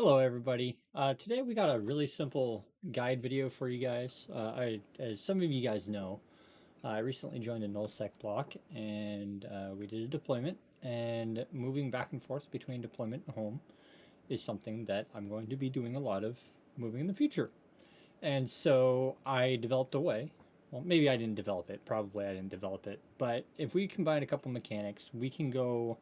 Hello, everybody. Today we got a really simple guide video for you guys. As some of you guys know, I recently joined a nullsec block and we did a deployment. And moving back and forth between deployment and home is something that I'm going to be doing a lot of moving in the future. And so I developed a way. Well, maybe I didn't develop it. Probably I didn't develop it. But if we combine a couple mechanics, we can go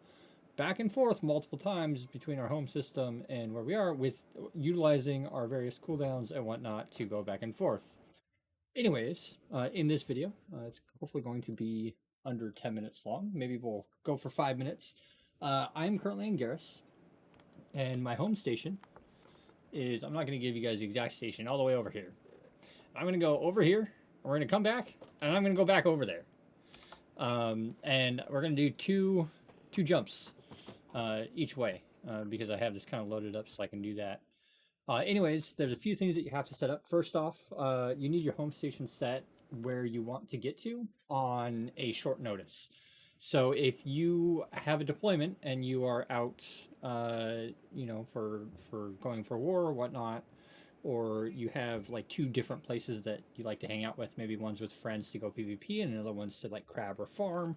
back and forth multiple times between our home system and where we are with utilizing our various cooldowns and whatnot to go back and forth. Anyways, in this video, it's hopefully going to be under 10 minutes long. Maybe we'll go for 5 minutes. I'm currently in Garrus, and my home station is, I'm not going to give you guys the exact station, all the way over here. I'm going to go over here, we're going to come back, and I'm going to go back over there. And we're going to do two jumps each way because I have this kind of loaded up so I can do that. Anyways, there's a few things that you have to set up. First off, you need your home station set where you want to get to on a short notice. So if you have a deployment and you are out, for going for war or whatnot, or you have like two different places that you like to hang out with, maybe one's with friends to go PvP and another one's to like crab or farm.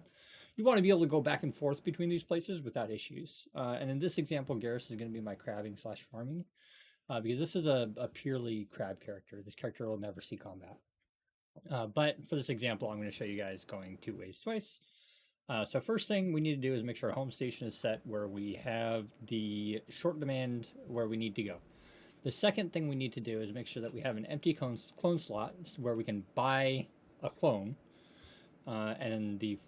You want to be able to go back and forth between these places without issues. And in this example, Garrus is going to be my crabbing slash farming because this is a purely crab character. This character will never see combat. But for this example, I'm going to show you guys going two ways twice. So first thing we need to do is make sure our home station is set where we have the short demand where we need to go. The second thing we need to do is make sure that we have an empty clone slot where we can buy a clone. And the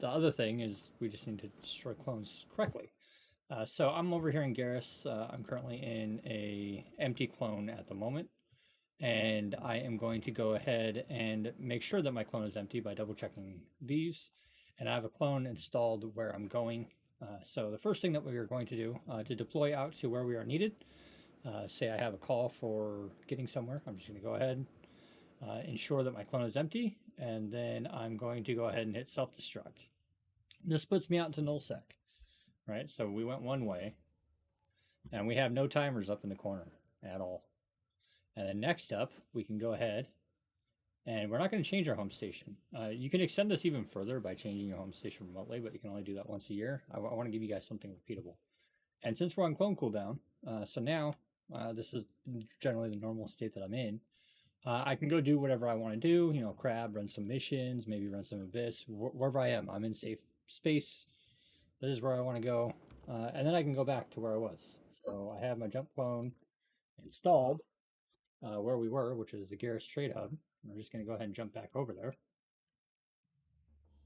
other thing is we just need to destroy clones correctly. So I'm over here in Garrus. I'm currently in a empty clone at the moment. And I am going to go ahead and make sure that my clone is empty by double checking these. And I have a clone installed where I'm going. So the first thing that we are going to do to deploy out to where we are needed, say I have a call for getting somewhere, I'm just going to go ahead, ensure that my clone is empty, and then I'm going to go ahead and hit self-destruct. This puts me out into nullsec, right? So we went one way, and we have no timers up in the corner at all. And then next up, we can go ahead, and we're not going to change our home station. You can extend this even further by changing your home station remotely, but you can only do that once a year. I want to give you guys something repeatable. And since we're on clone cooldown, so now this is generally the normal state that I'm in. I can go do whatever I want to do, crab, run some missions, maybe run some abyss, wherever I am. I'm in safe space. This is where I want to go. And then I can go back to where I was. So I have my jump clone installed where we were, which is the Garrus Trade Hub. We're just going to go ahead and jump back over there.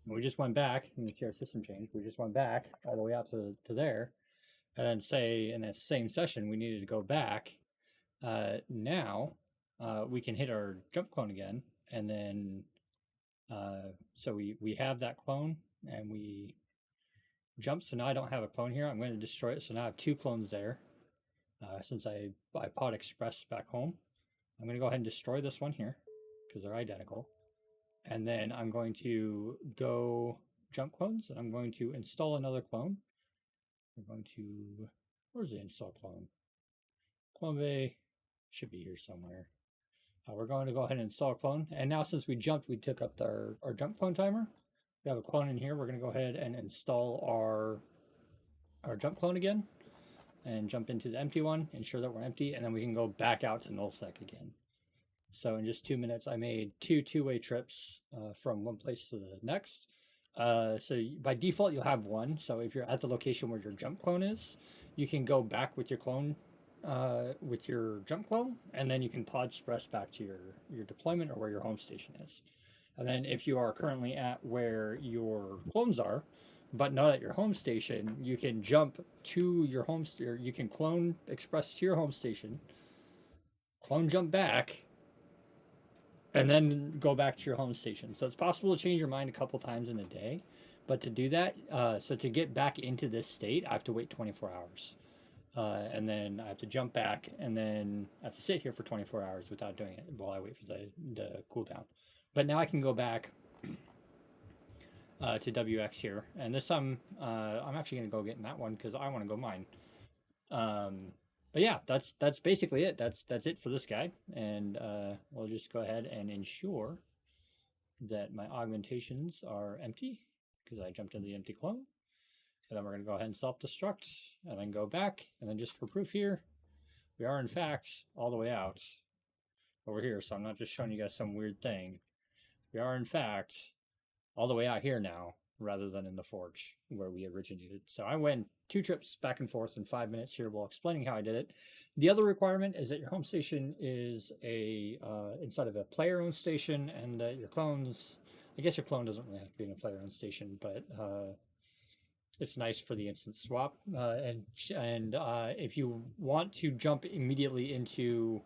And we just went back in the care system change. We just went back all the way out to there. And then say in that same session, we needed to go back. Now we can hit our jump clone again. And then, so we have that clone and we jump. So now I don't have a clone here. I'm going to destroy it. So now I have two clones there. Since I pod Express back home, I'm going to go ahead and destroy this one here because they're identical. And then I'm going to go jump clones and I'm going to install another clone. I'm going to, where's the install clone? Clone bay should be here somewhere. We're going to go ahead and install a clone. And now since we jumped, we took up our jump clone timer. We have a clone in here. We're going to go ahead and install our jump clone again and jump into the empty one, ensure that we're empty, and then we can go back out to nullsec again. So in just 2 minutes, I made two-way trips from one place to the next. So by default, you'll have one. So if you're at the location where your jump clone is, you can go back with your clone, with your jump clone, and then you can pod express back to your deployment or where your home station is. And then if you are currently at where your clones are, but not at your home station, you can jump to your home, or you can clone express to your home station, clone jump back, and then go back to your home station. So it's possible to change your mind a couple times in a day, but to do that, so to get back into this state, I have to wait 24 hours. And then I have to jump back, and then I have to sit here for 24 hours without doing it while I wait for the cooldown. But now I can go back to WX here, and this time I'm actually going to go get in that one because I want to go mine. But yeah, that's basically it. That's it for this guide, and we'll just go ahead and ensure that my augmentations are empty because I jumped into the empty clone. And then we're going to go ahead and self-destruct and then go back. And then just for proof here, we are in fact all the way out over here. So I'm not just showing you guys some weird thing. We are in fact all the way out here now rather than in the forge where we originated. So I went 2 trips back and forth in 5 minutes here while explaining how I did it. The other requirement is that your home station is a inside of a player-owned station, and that your clones. I guess your clone doesn't really have to be in a player-owned station, but it's nice for the instant swap. And if you want to jump immediately into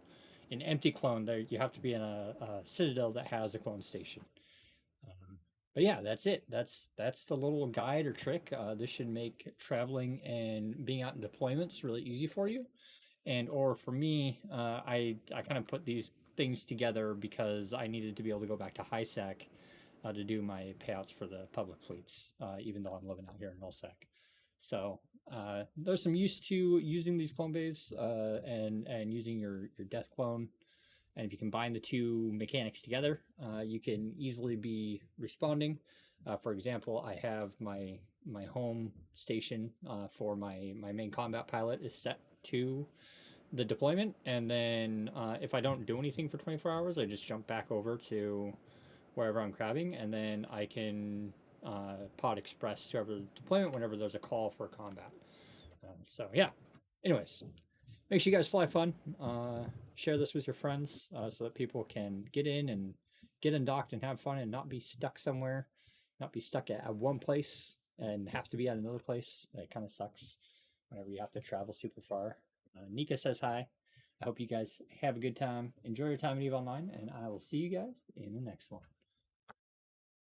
an empty clone, there you have to be in a citadel that has a clone station. But yeah, that's it. That's the little guide or trick. This should make traveling and being out in deployments really easy for you. And or for me, I kind of put these things together because I needed to be able to go back to high sec to do my payouts for the public fleets, even though I'm living out here in nullsec. So there's some use to using these clone bays and using your death clone. And if you combine the two mechanics together, you can easily be responding. For example, I have my home station for my main combat pilot is set to the deployment, and then if I don't do anything for 24 hours, I just jump back over to wherever I'm crabbing, and then I can pod express to every deployment whenever there's a call for combat. So yeah. Anyways, make sure you guys fly fun. Share this with your friends so that people can get in and get undocked and have fun and not be stuck somewhere, not be stuck at one place and have to be at another place. It kind of sucks whenever you have to travel super far. Nika says hi. I hope you guys have a good time. Enjoy your time at EVE Online, and I will see you guys in the next one.